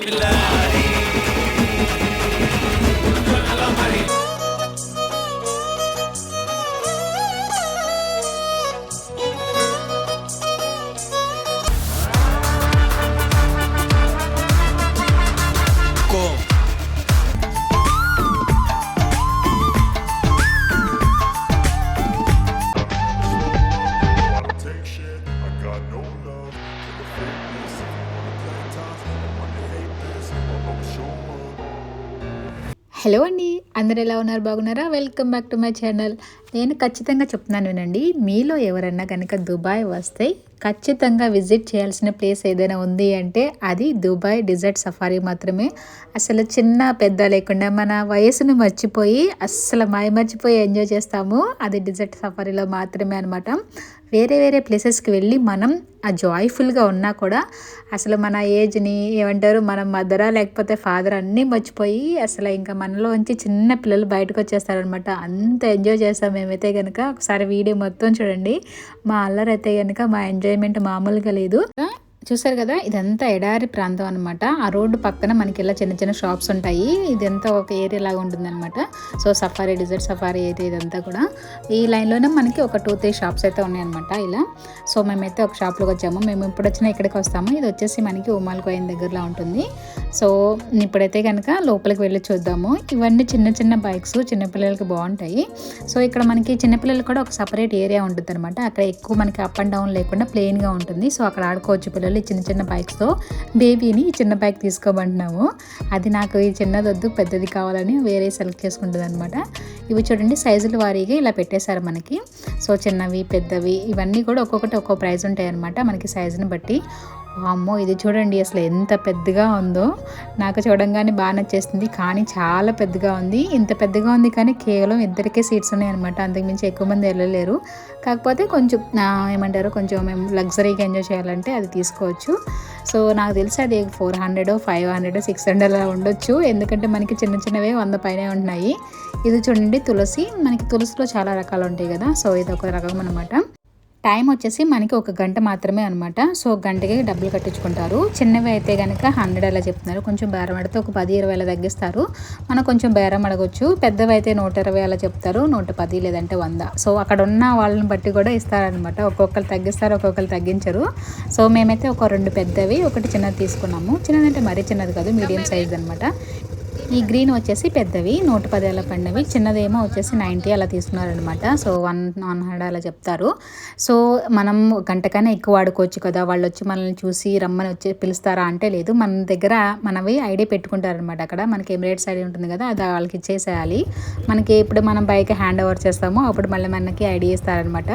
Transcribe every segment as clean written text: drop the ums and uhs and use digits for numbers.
Hello అండి, అందరు ఎలా ఉన్నారు? బాగున్నారా? Welcome back to my channel. నేను ఖచ్చితంగా చెప్తున్నాను వినండి, మీలో ఎవరన్నా కనుక దుబాయ్ వస్తే ఖచ్చితంగా విజిట్ చేయాల్సిన ప్లేస్ ఏదైనా ఉంది అంటే అది దుబాయ్ డిజర్ట్ సఫారీ మాత్రమే. అసలు చిన్న పెద్ద లేకుండా మన వయసును మర్చిపోయి అస్సలు మర్చిపోయి ఎంజాయ్ చేస్తాము. అది డిజర్ట్ సఫారీలో మాత్రమే అనమాట. వేరే వేరే ప్లేసెస్కి వెళ్ళి మనం ఆ జాయ్ఫుల్గా ఉన్నా కూడా అసలు మన ఏజ్ని ఏమంటారు, మన మదరా లేకపోతే ఫాదర్ అన్నీ మర్చిపోయి అసలు ఇంకా మనలోంచి చిన్న పిల్లలు బయటకు వచ్చేస్తారనమాట. అంత ఎంజాయ్ చేస్తాం మేమైతే కనుక. ఒకసారి వీడియో మొత్తం చూడండి. మా అల్లరైతే కనుక మా ఎంజాయ్మెంట్ మామూలుగా లేదు. చూసారు కదా, ఇదంతా ఎడారి ప్రాంతం అనమాట. ఆ రోడ్డు పక్కన మనకి ఇలా చిన్న చిన్న షాప్స్ ఉంటాయి. ఇదంతా ఒక ఏరియా లాగా ఉంటుంది అనమాట. సో సఫారీ డిజర్ట్ సఫారీ అయితే ఇదంతా కూడా ఈ లైన్లోనే మనకి ఒక 2-3 షాప్స్ అయితే ఉన్నాయన్నమాట ఇలా. సో మేమైతే ఒక షాప్లోకి వచ్చాము. మేము ఇప్పుడు వచ్చిన ఇక్కడికి వస్తాము. ఇది వచ్చేసి మనకి ఉమాల్ కోయిన్ దగ్గరలో ఉంటుంది. సో ఇప్పుడైతే కనుక లోపలికి వెళ్ళి చూద్దాము. ఇవన్నీ చిన్న చిన్న బైక్స్ చిన్నపిల్లలకి బాగుంటాయి. సో ఇక్కడ మనకి చిన్నపిల్లలు కూడా ఒక సపరేట్ ఏరియా ఉంటుంది అనమాట. అక్కడ ఎక్కువ మనకి అప్ అండ్ డౌన్ లేకుండా ప్లెయిన్గా ఉంటుంది. సో అక్కడ ఆడుకోవచ్చు పిల్లలు చిన్న చిన్న బైక్స్తో. బేబీని చిన్న బైక్ తీసుకోమంటున్నాము. అది నాకు ఈ చిన్నది వద్దు పెద్దది కావాలని వేరే సెలెక్ట్ చేసుకుంటుంది అనమాట. ఇవి చూడండి సైజుల వారీగా ఇలా పెట్టేశారు మనకి. సో చిన్నవి పెద్దవి ఇవన్నీ కూడా ఒక్కొక్కటి ఒక్కో ప్రైస్ ఉంటాయి అనమాట మనకి సైజుని బట్టి. అమ్మో, ఇది చూడండి అసలు ఎంత పెద్దగా ఉందో. నాకు చూడంగానే బాగా నచ్చేస్తుంది, కానీ చాలా పెద్దగా ఉంది. ఇంత పెద్దగా ఉంది కానీ కేవలం ఇద్దరికే సీట్స్ ఉన్నాయన్నమాట. అంతకుమించి ఎక్కువ మంది వెళ్ళలేరు. కాకపోతే కొంచెం ఏమంటారు, కొంచెం మేము లగ్జరీగా ఎంజాయ్ చేయాలంటే అది తీసుకోవచ్చు. సో నాకు తెలిసి అది 400, 500, 600 అలా ఉండొచ్చు. ఎందుకంటే మనకి చిన్న చిన్నవే 100 పైనే ఉంటున్నాయి. ఇది చూడండి తులసి. మనకి తులసిలో చాలా రకాలు ఉంటాయి కదా. సో ఇది ఒక రకం అనమాట. టైం వచ్చేసి మనకి 1 గంట మాత్రమే అనమాట. సో గంటకి డబ్బులు కట్టించుకుంటారు. చిన్నవి అయితే కనుక 100 అలా చెప్తున్నారు. కొంచెం బేరం అడితే ఒక 10-20 అలా తగ్గిస్తారు. మనం కొంచెం బేరం అడగొచ్చు. పెద్దవి అయితే 120 అలా చెప్తారు, 110 లేదంటే 100. సో అక్కడ ఉన్న వాళ్ళని బట్టి కూడా ఇస్తారనమాట. ఒక్కొక్కరు తగ్గిస్తారు, ఒక్కొక్కరు తగ్గించరు. సో మేమైతే ఒక 2 పెద్దవి, ఒకటి చిన్నది తీసుకున్నాము. చిన్నదంటే మరీ చిన్నది కాదు, మీడియం సైజ్ అనమాట. ఈ గ్రీన్ వచ్చేసి పెద్దవి 110 అలా పడినవి, చిన్నదేమో వచ్చేసి 90 అలా తీసుకున్నారనమాట. సో 100 అలా చెప్తారు. సో మనం గంటకన్నా ఎక్కువ ఆడుకోవచ్చు కదా. వాళ్ళు వచ్చి మనల్ని చూసి రమ్మని వచ్చి పిలుస్తారా అంటే లేదు. మన దగ్గర మనవి ఐడి పెట్టుకుంటారనమాట. అక్కడ మనకి ఎమిరేట్స్ ఐడి ఉంటుంది కదా, అది వాళ్ళకి ఇచ్చేసేయాలి. మనకి ఇప్పుడు మనం బైక్ హ్యాండ్ ఓవర్ చేస్తామో అప్పుడు మళ్ళీ మనకి ఐడి ఇస్తారనమాట.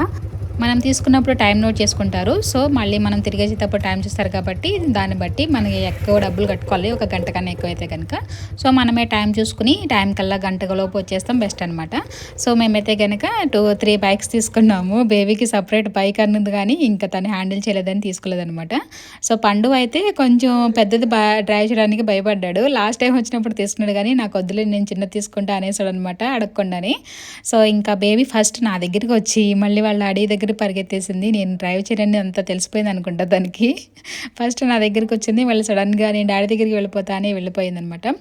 మనం తీసుకున్నప్పుడు టైం నోట్ చేసుకుంటారు. సో మళ్ళీ మనం తిరిగేసేటప్పుడు టైం చూస్తారు కాబట్టి దాన్ని బట్టి మనకి ఎక్కువ డబ్బులు కట్టుకోవాలి, 1 గంట కన్నా ఎక్కువ అయితే కనుక. సో మనమే టైం చూసుకుని టైం కల్లా గంటలోపు వచ్చేస్తాం బెస్ట్ అనమాట. సో మేమైతే కనుక 2-3 బైక్స్ తీసుకున్నాము. బేబీకి సపరేట్ బైక్ అన్నది కానీ ఇంకా తను హ్యాండిల్ చేయలేదని తీసుకోలేదనమాట. సో పండు అయితే కొంచెం పెద్దది డ్రైవ్ చేయడానికి భయపడ్డాడు. లాస్ట్ టైం వచ్చినప్పుడు తీసుకున్నాడు కానీ నాకు వద్దులే నేను చిన్నది తీసుకుంటా అనేసాడు అనమాట అడగకుండానే. సో ఇంకా బేబీ ఫస్ట్ నా దగ్గరికి వచ్చి మళ్ళీ వాళ్ళ డాడీ దగ్గర పరిగెత్తేసింది. నేను డ్రైవ్ చేయని అంత తెలిసిపోయింది అనుకుంటా దానికి. ఫస్ట్ నా దగ్గరికి వచ్చింది, మళ్ళీ సడన్గా నేను డాడీ దగ్గరికి వెళ్ళిపోతా అని వెళ్ళిపోయింది అనమాట.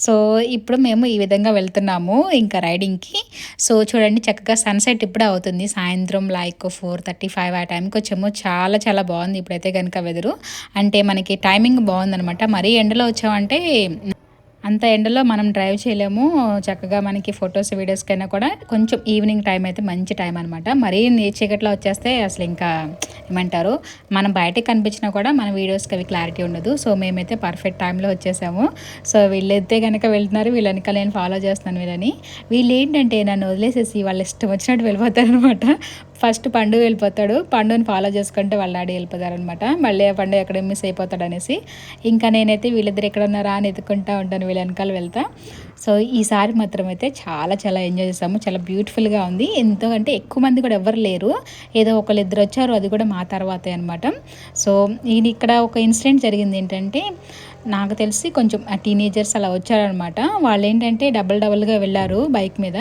సో ఇప్పుడు మేము ఈ విధంగా వెళ్తున్నాము ఇంకా రైడింగ్కి. సో చూడండి చక్కగా సన్సెట్ ఇప్పుడే అవుతుంది. సాయంత్రం లైక్ 4:35 ఆ టైంకి వచ్చాము. చాలా చాలా బాగుంది ఇప్పుడైతే కనుక వెదరు. అంటే మనకి టైమింగ్ బాగుందనమాట. మరీ ఎండలో వచ్చామంటే అంత ఎండలో మనం డ్రైవ్ చేయలేము. చక్కగా మనకి ఫొటోస్ వీడియోస్కైనా కూడా కొంచెం ఈవినింగ్ టైం అయితే మంచి టైం అనమాట. మరీ చీకట్లో వచ్చేస్తే అసలు ఇంకా ఏమంటారు, మనం బయటకు కనిపించినా కూడా మన వీడియోస్కి అవి క్లారిటీ ఉండదు. సో మేమైతే పర్ఫెక్ట్ టైంలో వచ్చేసాము. సో వీళ్ళైతే కనుక వెళ్తున్నారు, వీళ్ళ వెనకాల నేను ఫాలో చేస్తున్నాను వీళ్ళని. వీళ్ళు ఏంటంటే నన్ను వదిలేసేసి వాళ్ళు ఇష్టం వచ్చినట్టు వెళ్ళిపోతారనమాట. ఫస్ట్ పండు వెళ్ళిపోతాడు, పండుని ఫాలో చేసుకుంటే వాళ్ళ డాడీ వెళ్ళిపోతారనమాట. మళ్ళీ పండు ఎక్కడ మిస్ అయిపోతాడు అనేసి ఇంకా నేనైతే వీళ్ళిద్దరు ఎక్కడ ఉన్నారా అని ఎత్తుకుంటూ ఉంటాను, వీళ్ళ వెనకాల వెళ్తా. సో ఈసారి మాత్రం అయితే చాలా చాలా ఎంజాయ్ చేసాము. చాలా బ్యూటిఫుల్గా ఉంది. ఎందుకంటే ఎక్కువ మంది కూడా ఎవరు లేరు, ఏదో ఒకళ్ళిద్దరు వచ్చారు, అది కూడా మా తర్వాతే అనమాట. సో ఇది ఇక్కడ ఒక ఇన్సిడెంట్ జరిగింది ఏంటంటే నాకు తెలిసి కొంచెం టీనేజర్స్ అలా వచ్చారనమాట. వాళ్ళేంటంటే డబుల్‌గా వెళ్లారు బైక్ మీద.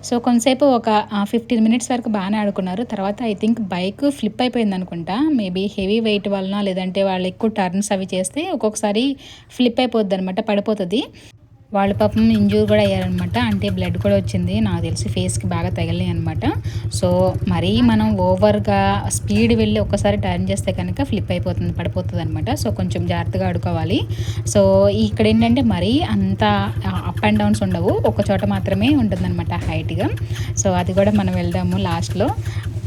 సో, కొంతసేపు ఒక 15 మినిట్స్ వరకు బానే ఆడుకున్నారు. తర్వాత ఐ థింక్ బైక్ ఫ్లిప్ అయిపోయిందనుకుంటా. మేబీ హెవీ వెయిట్ వలన లేదంటే వాళ్ళు ఎక్కువ టర్న్స్ అవి చేస్తే ఒక్కొక్కసారి ఫ్లిప్ అయిపోద్దనమాట. పడిపోతది. వాళ్ళు పాపం ఇంజ్యూర్ కూడా అయ్యారనమాట. అంటే బ్లడ్ కూడా వచ్చింది. నాకు తెలిసి ఫేస్‌కి బాగా తగిలినాయి అనమాట. సో, మరీ మనం ఓవర్‌గా స్పీడ్ వెళ్ళి ఒక్కసారి టర్న్ చేస్తే కనుక ఫ్లిప్ అయిపోతుంది, పడిపోతదనమాట. సో, కొంచెం జాగ్రత్తగా ఆడుకోవాలి. సో, ఇక్కడేంటంటే మరీ అంత అప్ అండ్ డౌన్స్ ఉండవు. ఒక చోట మాత్రమే ఉంటుందనమాట హైట్‌గా. సో, అది కూడా మనం వెళ్దాము లాస్ట్‌లో.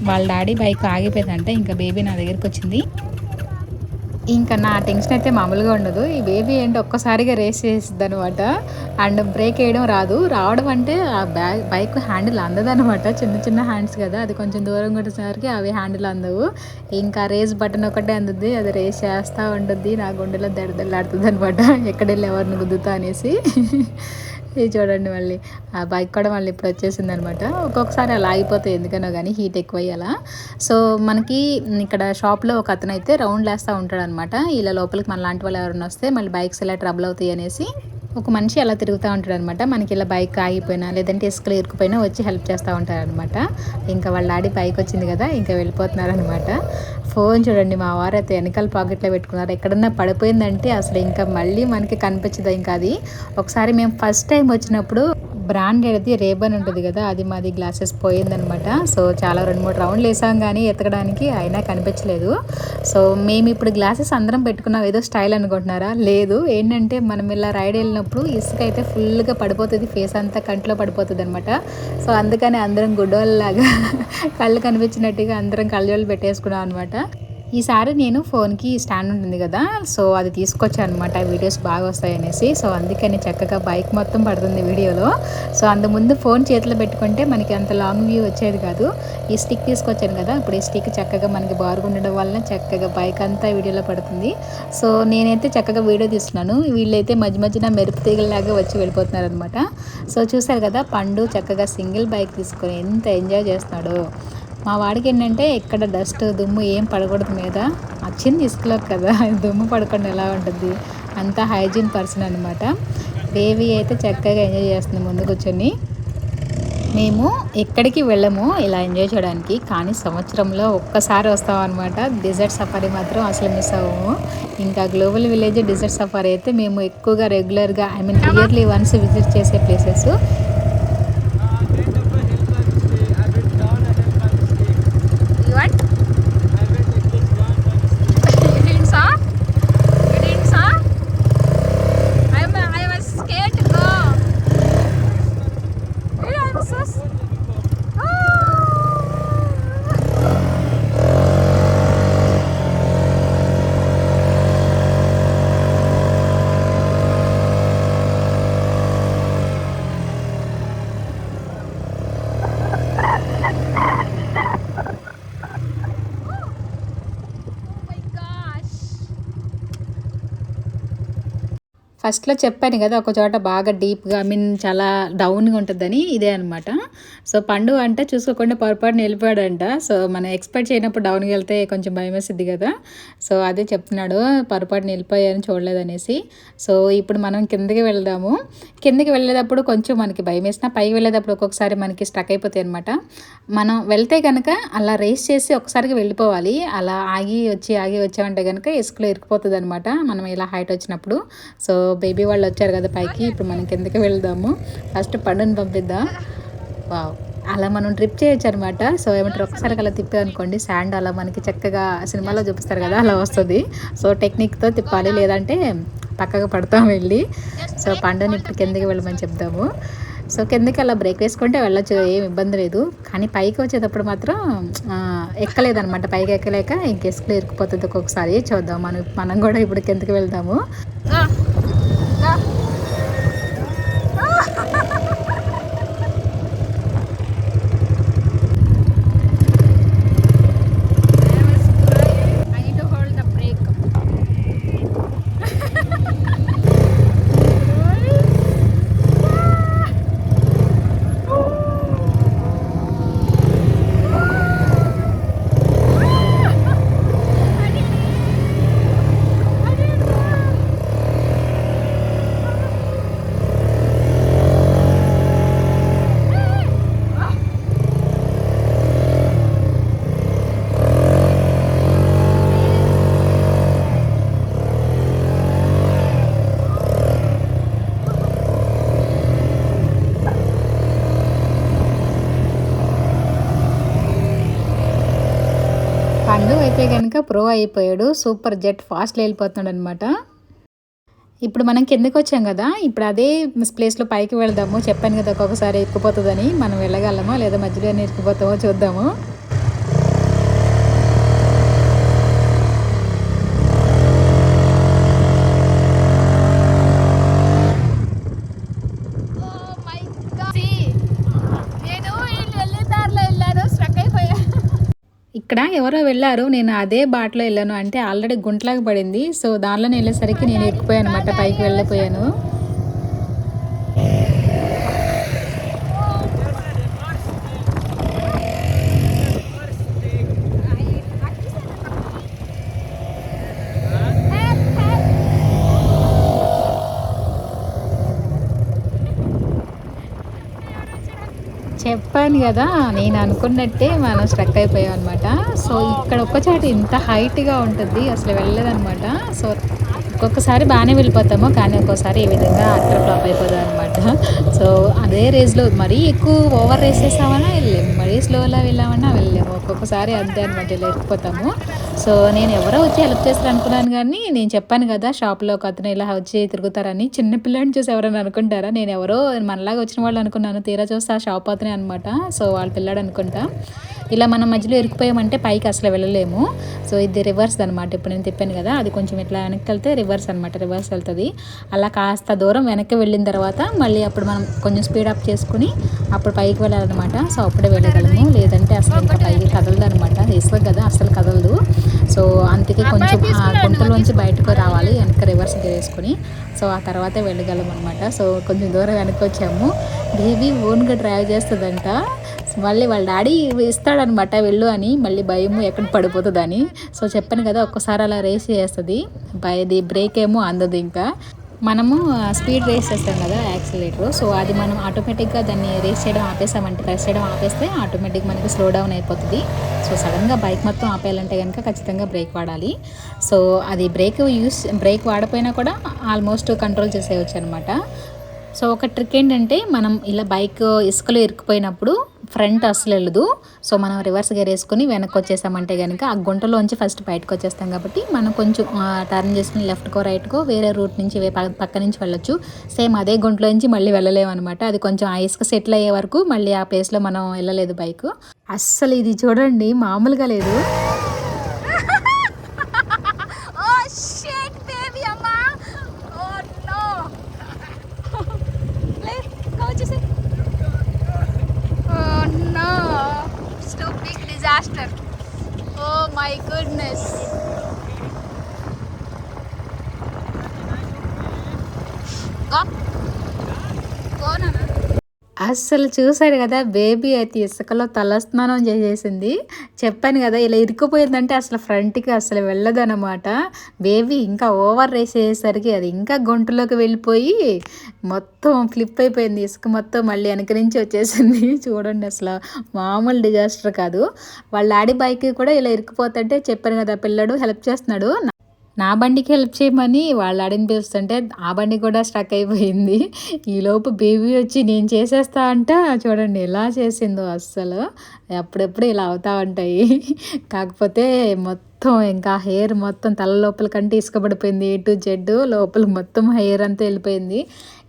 వాళ్ళ డాడీ బైక్ ఆగిపోయిందంట. ఇంకా బేబీ నా దగ్గరికొచ్చింది. ఇంకా నా టెన్షన్ అయితే మామూలుగా ఉండదు. ఈ బేబీ ఏంటి ఒక్కసారిగా రేస్ చేసిద్దనమాట. అండ్ బ్రేక్ ఏయడం రాదు. రావడం అంటే ఆ బైక్ హ్యాండిల్ అందదనమాట. చిన్న చిన్న హ్యాండ్స్ కదా! అది కొంచెం దూరం కొట్టేసరికి అవి హ్యాండిల్ అందవు. ఇంకా రేస్ బటన్ ఒకటే అందుద్ది. అది రేస్ చేస్తా ఉండుద్ది. నా గుండెలో దడదడలాడుతదనమాట. ఎక్కడెళ్ళి ఎవరిని గుద్దుతా అనేసి. ఇది చూడండి మళ్ళీ. ఆ బైక్ కూడా మళ్ళీ ఇప్పుడు వచ్చేసిందనమాట. ఒక్కొక్కసారి అలా ఆగిపోతాయి ఎందుకనో గానీ హీట్ ఎక్కువయ్యి అలా. సో, మనకి ఇక్కడ షాప్‌లో ఒక అతనైతే రౌండ్‌లేస్తా ఉంటాడనమాట. ఇలా లోపలికి మనలాంటి వాళ్ళు ఎవరైనా వస్తే మళ్ళీ బైక్స్ ఇలా ట్రబుల్ అవుతాయి అనేసి ఒక మనిషి అలా తిరుగుతూ ఉంటాడనమాట. మనకి ఇలా బైక్ ఆగిపోయినా లేదంటే ఇసుకలో ఇరుక్కుపోయినా వచ్చి హెల్ప్ చేస్తూ ఉంటారనమాట. ఇంకా వాళ్ళ డాడీ పైకొచ్చింది కదా! ఇంకా వెళ్ళిపోతున్నారనమాట. ఫోన్ చూడండి మా వారైతే వెనకాల పాకెట్‌లో పెట్టుకున్నారు. ఎక్కడన్నా పడిపోయిందంటే అసలు ఇంకా మళ్ళీ మనకి కనిపించదు ఇంకా అది. ఒకసారి మేము ఫస్ట్ టైం వచ్చినప్పుడు బ్రాండెడ్‌ది రేబన్ ఉంటది కదా! అది మాది గ్లాసెస్ పోయిందనమాట. సో, చాలా 2, 3 రౌండ్లు ఏసాం గానీ ఎతకడానికి అయినా కనిపించలేదు. సో, మేమిప్పుడు గ్లాసెస్ అందరం పెట్టుకున్నాం ఏదో స్టైల్ అనుకుంటున్నారా? లేదు. ఏంటంటే మనం ఇలా రైడ్ వెళ్ళినప్పుడు ఇసుక అయితే ఫుల్‌గా పడిపోతది. ఫేస్ అంతా కంట్లో పడిపోతదనమాట. సో, అందుకని అందరం గుడ్డోళ్ళలాగా కళ్ళు కనిపించినట్టుగా అందరం కళ్ళజోళ్ళు పెట్టేసుకున్నాం అనమాట. ఈసారి నేను ఫోన్‌కి స్టాండ్ ఉంటుంది కదా! సో, అది తీసుకొచ్చాననమాట. వీడియోస్ బాగా వస్తాయనేసి. సో, అందుకని చక్కగా బైక్ మొత్తం పడుతుంది వీడియోలో. సో, అంతకుముందు ఫోన్ చేతిలో పెట్టుకుంటే మనకి అంత లాంగ్ వ్యూ వచ్చేది కాదు. ఈ స్టిక్ తీసుకొచ్చాను కదా! ఇప్పుడు ఈ స్టిక్ చక్కగా మనకి బారుగా ఉండడం వలన చక్కగా బైక్ అంతా వీడియోలో పడుతుంది. సో, నేనైతే చక్కగా వీడియో తీస్తున్నాను. వీళ్ళైతే మధ్య మధ్యన మెరుపు తీగల్లాగా వచ్చి వెళ్ళిపోతున్నారనమాట. సో, చూసారు కదా! పండు చక్కగా సింగిల్ బైక్ తీసుకొని ఎంత ఎంజాయ్ చేస్తున్నాడో. మా వాడికి ఏంటంటే ఎక్కడ డస్ట్ దుమ్ము ఏం పడకూడదు మీద. వచ్చింది ఇసుకలో కదా! దుమ్ము పడకుండా ఎలా ఉంటుంది. అంతా హైజీన్ పర్సన్ అనమాట. బేబీ అయితే చక్కగా ఎంజాయ్ చేస్తుంది ముందు కూర్చొని. మేము ఎక్కడికి వెళ్ళము ఇలా ఎంజాయ్ చేయడానికి. కానీ సంవత్సరంలో ఒక్కసారి వస్తామన్నమాట. డెజర్ట్ సఫారీ మాత్రం అసలు మిస్ అవ్వము. ఇంకా గ్లోబల్ విలేజ్ డెజర్ట్ సఫారీ అయితే మేము ఎక్కువగా రెగ్యులర్‌గా ఇయర్లీ వన్స్ విజిట్ చేసే ప్లేసెస్. ఫస్ట్‌లో చెప్పాను కదా! ఒక చోట బాగా డీప్‌గా చాలా డౌన్‌గా ఉంటదని ఇదే అనమాట. సో, పండు అంటే చూసుకోకుండా పొరపాటున వెళ్ళిపోయాడంట. సో, మనం ఎక్స్‌పెక్ట్ చేయనప్పుడు డౌన్‌కి వెళ్తే కొంచెం భయమేసిద్ది కదా! సో, అదే చెప్తున్నాడు పొరపాటున వెళ్ళిపోయాను చూడలేదనేసి. సో, ఇప్పుడు మనం కిందకి వెళ్దాము. కిందకి వెళ్ళేటప్పుడు కొంచెం మనకి భయమేసినా పైకి వెళ్ళేటప్పుడు ఒక్కొక్కసారి మనకి స్టక్ అయిపోతాయి అనమాట. మనం వెళ్తే గనక అలా రేస్ చేసి ఒక్కసారిగా వెళ్ళిపోవాలి. అలా ఆగి వచ్చామంటే గనక ఇసుకలో ఇరుక్కుపోతదనమాట. మనం ఇలా హైట్ వచ్చినప్పుడు. సో, బేబీ వాళ్ళు వచ్చారు కదా పైకి. ఇప్పుడు మనం కిందకి వెళ్దాము. ఫస్ట్ పండుని పంపిద్దాం. వావ్! అలా మనం ట్రిప్ చేయొచ్చు అనమాట. సో, ఏమంటారు ఒక్కసారికి అలా తిప్పామనుకోండి శాండ్ అలా మనకి చక్కగా సినిమాలో చూపిస్తారు కదా! అలా వస్తది. సో, టెక్నిక్‌తో తిప్పాలి. లేదంటే పక్కకు పడతాం వెళ్ళి. సో, పండుని ఇప్పుడు కిందకి వెళ్ళమని చెప్దాము. సో, కిందకి అలా బ్రేక్ వేసుకుంటే వెళ్ళొచ్చు. ఏమి ఇబ్బంది లేదు. కానీ పైకి వచ్చేటప్పుడు మాత్రం ఎక్కలేదనమాట. పైకి ఎక్కలేక ఇంక ఇసుకలో ఇరుక్కుపోతది ఒక్కొక్కసారి. చూద్దాం మనం కూడా ఇప్పుడు కిందకి వెళ్దాము. చందు అయితే కనుక ప్రో అయిపోయాడు, సూపర్ జెట్ ఫాస్ట్లో వెళ్ళిపోతున్నాడు అనమాట. ఇప్పుడు మనం కిందకి వచ్చాం కదా, ఇప్పుడు అదే ప్లేస్లో పైకి వెళ్దాము. చెప్పాను కదా ఒక్కొక్కసారి ఇరుక్కుపోతుందని, మనం వెళ్ళగలమో లేదా మధ్యలోనే ఇరుక్కుపోతామో చూద్దాము. ఇక్కడ ఎవరో వెళ్ళారు, నేను అదే బాటలో వెళ్ళాను, అంటే ఆల్రెడీ గుంటలాగా పడింది. సో దానిలోనే వెళ్ళేసరికి నేను ఎక్కిపోయాను అనమాట, పైకి వెళ్ళిపోయాను. చెప్పాను కదా, నేను అనుకున్నట్టే మనం స్ట్రక్ అయిపోయాం అనమాట. సో ఇక్కడ ఒక్కచాటి ఇంత హైట్గా ఉంటుంది, అసలు వెళ్ళలేదనమాట. సో ఒక్కొక్కసారి బాగానే వెళ్ళిపోతాము, కానీ ఒక్కోసారి ఈ విధంగా అట్టర్ ఫ్లాప్ అయిపోతాం అనమాట. సో అదే రేస్లో మరీ ఎక్కువ ఓవర్ రేస్ చేసామన్నా వెళ్ళలేము, మరీ స్లోలో వెళ్ళామన్నా వెళ్ళలేము. ఒక్కొక్కసారి అంతే అనమాట, ఇలా ఎక్కిపోతాము. సో నేను ఎవరో వచ్చి హెల్ప్ చేస్తారు అనుకున్నాను, కానీ నేను చెప్పాను కదా షాప్లో ఒక అతను ఇలా వచ్చి తిరుగుతారని. చిన్న పిల్లని చూసి ఎవరైనా అనుకుంటారా, నేను ఎవరో మనలాగా వచ్చిన వాళ్ళు అనుకున్నాను. తీరా చూస్తే ఆ షాప్ అతనే అనమాట. సో వాళ్ళ పిల్లాడు అనుకుంటా. ఇలా మనం మధ్యలో ఇరుక్కుపోయామంటే పైకి అసలు వెళ్ళలేము. సో ఇది రివర్స్ అనమాట. ఇప్పుడు నేను తిప్పాను కదా, అది కొంచెం ఇట్లా వెనక్కి వెళ్తే రివర్స్ అనమాట, రివర్స్ వెళ్తుంది. అలా కాస్త దూరం వెనక్కి వెళ్ళిన తర్వాత మళ్ళీ అప్పుడు మనం కొంచెం స్పీడ్ అప్ చేసుకుని అప్పుడు పైకి వెళ్ళాలన్నమాట. సో అప్పుడే వెళ్ళగలము, లేదంటే అసలు ఇంకా పైకి కదలదు అనమాట. ఇసుక కదా అసలు కదలదు. సో అందుకే కొంచెం ఆ గుంటలోంచి బయటకు రావాలి, వెనక్కి రివర్స్ వేసుకుని. సో ఆ తర్వాత వెళ్ళగలం అనమాట. సో కొంచెం దూరం వెనక్కి వచ్చాము. బేబీ ఓన్గా డ్రైవ్ చేస్తుందంట. మళ్ళీ వాళ్ళ డాడీ ఇస్తాడనమాట వెళ్ళు అని, మళ్ళీ భయము ఎక్కడ పడిపోతుందని. సో చెప్పాను కదా ఒక్కసారి అలా రేస్ చేస్తుంది, అది బ్రేక్ ఏమో అందదు. ఇంకా మనము స్పీడ్ రేస్ చేస్తాం కదా యాక్సిలేటర్, సో అది మనం ఆటోమేటిక్గా దాన్ని రేస్ చేయడం ఆపేసామంటే, ప్రెస్ చేయడం ఆపేస్తే ఆటోమేటిక్ మనకి స్లో డౌన్ అయిపోతుంది. సో సడన్గా బైక్ మొత్తం ఆపేయాలంటే కనుక ఖచ్చితంగా బ్రేక్ వాడాలి. సో అది బ్రేక్ వాడపోయినా కూడా ఆల్మోస్ట్ కంట్రోల్ చేసేయచ్చు అనమాట. సో ఒక ట్రిక్ ఏంటంటే, మనం ఇలా బైక్ ఇసుకలో ఇరుక్కుపోయినప్పుడు ఫ్రంట్ అస్సలు వెళ్ళదు. సో మనం రివర్స్ గేర్ వేసుకుని వెనక్కి వచ్చేసామంటే కనుక ఆ గుంటలోంచి ఫస్ట్ బయటకు వచ్చేస్తాం. కాబట్టి మనం కొంచెం టర్న్ చేసుకుని లెఫ్ట్కో రైట్కో వేరే రూట్ నుంచి పక్క నుంచి వెళ్ళొచ్చు. సేమ్ అదే గుంటలోంచి మళ్ళీ వెళ్ళలేము అనమాట. అది కొంచెం ఆ ఇసుక సెటిల్ అయ్యే వరకు మళ్ళీ ఆ ప్లేస్లో మనం వెళ్ళలేదు బైక్. అస్సలు ఇది చూడండి మామూలుగా లేదు. Oh my goodness. Go Nana. అస్సలు చూసారు కదా, బేబీ అయితే ఇసుకలో తలస్నానం చేసేసింది. చెప్పాను కదా ఇలా ఇరుక్కుపోయిందంటే అసలు ఫ్రంట్కి అసలు వెళ్ళదనమాట. బేబీ ఇంకా ఓవర్ రేస్ అయ్యేసరికి అది ఇంకా గుంటలోకి వెళ్ళిపోయి మొత్తం ఫ్లిప్ అయిపోయింది. ఇసుక మొత్తం మళ్ళీ వెనక నుంచి వచ్చేసింది. చూడండి అసలు మామూలు డిజాస్టర్ కాదు. వాళ్ళ డాడీ బైక్ కూడా ఇలా ఇరుక్కుపోతుంటే చెప్పాను కదా పిల్లడు హెల్ప్ చేస్తున్నాడు. నా బండికి హెల్ప్ చేయమని వాళ్ళ డాడీని పిలుస్తుంటే ఆ బండి కూడా స్ట్రక్ అయిపోయింది. ఈలోపు బేబీ వచ్చి నేను చేసేస్తా అంట. చూడండి ఎలా చేసిందో, అస్సలు అప్పుడెప్పుడు ఇలా అవుతూ ఉంటాయి. కాకపోతే మొత్తం ఇంకా హెయిర్ మొత్తం తల లోపల కంటే ఇసుకబడిపోయింది. ఏ టు జెడ్ లోపల మొత్తం హెయిర్ అంతా వెళ్ళిపోయింది.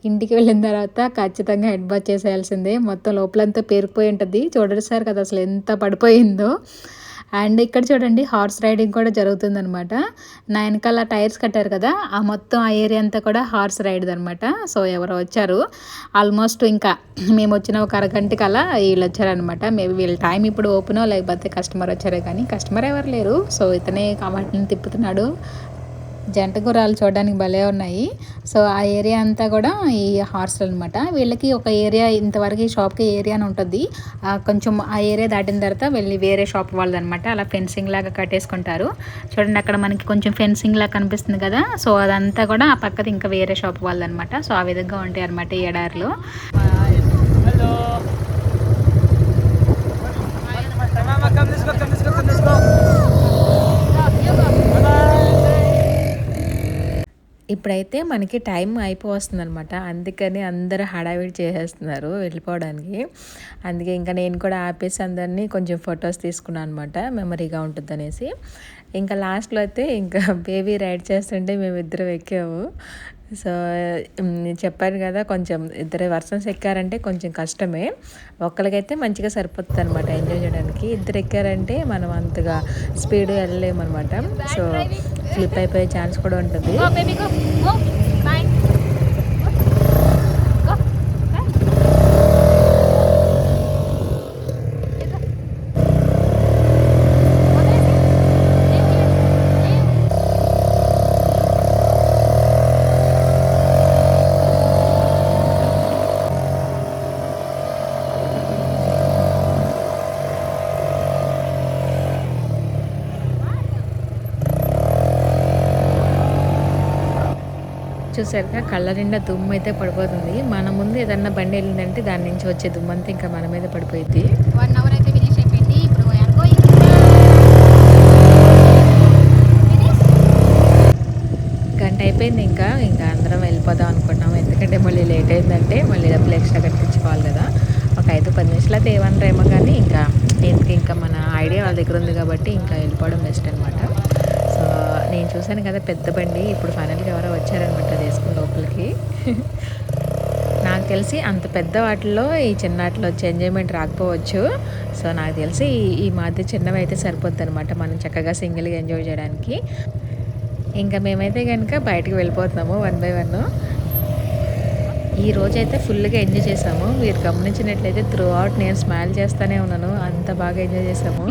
ఇంటికి వెళ్ళిన తర్వాత ఖచ్చితంగా హెడ్ బాత్ చేసేయాల్సిందే. మొత్తం లోపలంతా పేరుకుపోయి ఉంటుంది. చూడండి సార్ కదా అసలు ఎంత పడిపోయిందో. అండ్ ఇక్కడ చూడండి హార్స్ రైడింగ్ కూడా జరుగుతుందనమాట. నా వెనకాల టైర్స్ కట్టారు కదా, ఆ మొత్తం ఆ ఏరియా అంతా కూడా హార్స్ రైడ్ అనమాట. సో ఎవరో వచ్చారు, ఆల్మోస్ట్ ఇంకా మేము వచ్చిన ఒక అరగంటకి అలా వీళ్ళు వచ్చారనమాట. మేబీ వీళ్ళ టైం ఇప్పుడు ఓపెనో లేకపోతే కస్టమర్ వచ్చారో, కానీ కస్టమర్ ఎవరు లేరు. సో ఇతనే వాటిని తిప్పుతున్నాడు. జంట గుర్రాలు చూడడానికి భలే ఉన్నాయి. సో ఆ ఏరియా అంతా కూడా ఈ హార్స్లు అనమాట. వీళ్ళకి ఒక ఏరియా ఇంతవరకు ఈ షాప్కి ఏరియా అని ఉంటుంది. కొంచెం ఆ ఏరియా దాటిన తర్వాత వెళ్ళి వేరే షాప్ వాళ్ళది అనమాట. అలా ఫెన్సింగ్ లాగా కట్టేసుకుంటారు. చూడండి అక్కడ మనకి కొంచెం ఫెన్సింగ్ లాగా కనిపిస్తుంది కదా. సో అదంతా కూడా ఆ పక్కది ఇంకా వేరే షాప్ వాళ్ళది అనమాట. సో ఆ విధంగా ఉంటాయి అనమాట ఈ ఎడారిలో. ఇప్పుడైతే మనకి టైం అయిపోతుంది అనమాట. అందుకని అందరూ హడావిడి చేసేస్తున్నారు వెళ్ళిపోవడానికి. అందుకే ఇంకా నేను కూడా ఆపేసి అందరినీ కొంచెం ఫొటోస్ తీసుకున్నాను అనమాట, మెమరీగా ఉంటుందనేసి. ఇంకా లాస్ట్లో అయితే ఇంకా బేబీ రైడ్ చేస్తుంటే మేమిద్దరం ఎక్కాము. సో చెప్పాను కదా, కొంచెం ఇద్దరు వర్షన్స్ ఎక్కారంటే కొంచెం కష్టమే. ఒక్కరికైతే మంచిగా సరిపోతుంది అనమాట ఎంజాయ్ చేయడానికి. ఇద్దరు ఎక్కారంటే మనం అంతగా స్పీడ్ వెళ్ళలేమన్నమాట. సో స్లిప్ అయిపోయే ఛాన్స్ కూడా ఉంటుంది. Go, baby, go. Go. Fine. Go. చూసారుగా కళ్ళ నిండా దుమ్ము అయితే పడిపోతుంది. మన ముందు ఏదన్నా బండి వెళ్ళిందంటే దాని నుంచి వచ్చే దుమ్ము అంతా ఇంకా మన మీద పడిపోయింది. 1 hour అయితే ఫినిష్ అయిపోయింది. ఇప్పుడు అనుకో గంట అయిపోయింది. ఇంకా అందరం వెళ్ళిపోదాం అనుకుంటున్నాము. ఎందుకంటే మళ్ళీ లేట్ అయిందంటే మళ్ళీ డబ్బులు ఎక్స్ట్రా కట్టించుకోవాలి కదా. ఒక 5-10 నిమిషాలు అయితే ఏమన్నారేమో, కానీ ఇంకా మన ఐడియా వాళ్ళ దగ్గర ఉంది కాబట్టి ఇంకా వెళ్ళిపోవడం బెస్ట్ అనమాట. సో నేను చూశాను కదా పెద్ద బండి, ఇప్పుడు ఫైనల్గా ఎవరో వచ్చారనమాట తీసుకుని లోపలికి. నాకు తెలిసి అంత పెద్ద వాటిల్లో ఈ చిన్న వాటిలో వచ్చే ఎంజాయ్మెంట్ రాకపోవచ్చు. సో నాకు తెలిసి ఈ మాదిరి చిన్నవి అయితే సరిపోద్ది అనమాట, మనం చక్కగా సింగిల్గా ఎంజాయ్ చేయడానికి. ఇంకా మేమైతే కనుక బయటకు వెళ్ళిపోతున్నాము 1 by 1. ఈ రోజైతే ఫుల్గా ఎంజాయ్ చేసాము. మీరు గమనించినట్లయితే త్రూ అవుట్ నేను స్మైల్ చేస్తూనే ఉన్నాను, అంత బాగా ఎంజాయ్ చేసాము.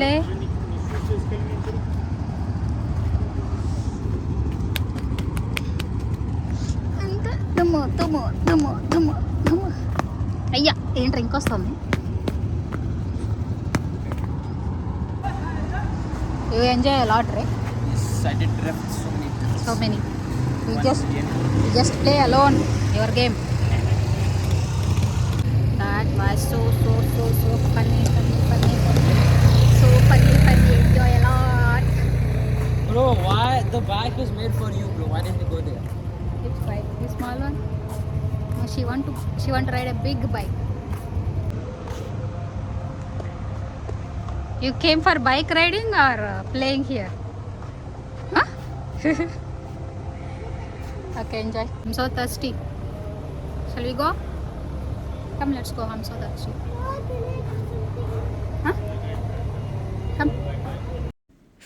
దుమ్ము. అయ్యా ఏంట్రా ఇంకొస్తుంది. You enjoy a lot, right? Yes, I did drift So many. You just play alone your game. That was so funny. So funny. Enjoy a lot. Bro, why the bike was made for you, bro? Why didn't you go there? Which bike? The small one? No, she want to ride a big bike. You came for bike riding or playing here? Huh? Okay, enjoy. I'm so thirsty. Shall we go? Come, let's go. I'm so thirsty. Huh? Come.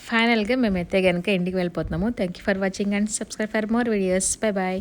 ఫైనల్గా మేమైతే కనుక ఇంటికి వెళ్ళిపోతున్నాము. Thank you for watching and subscribe for more videos. Bye bye.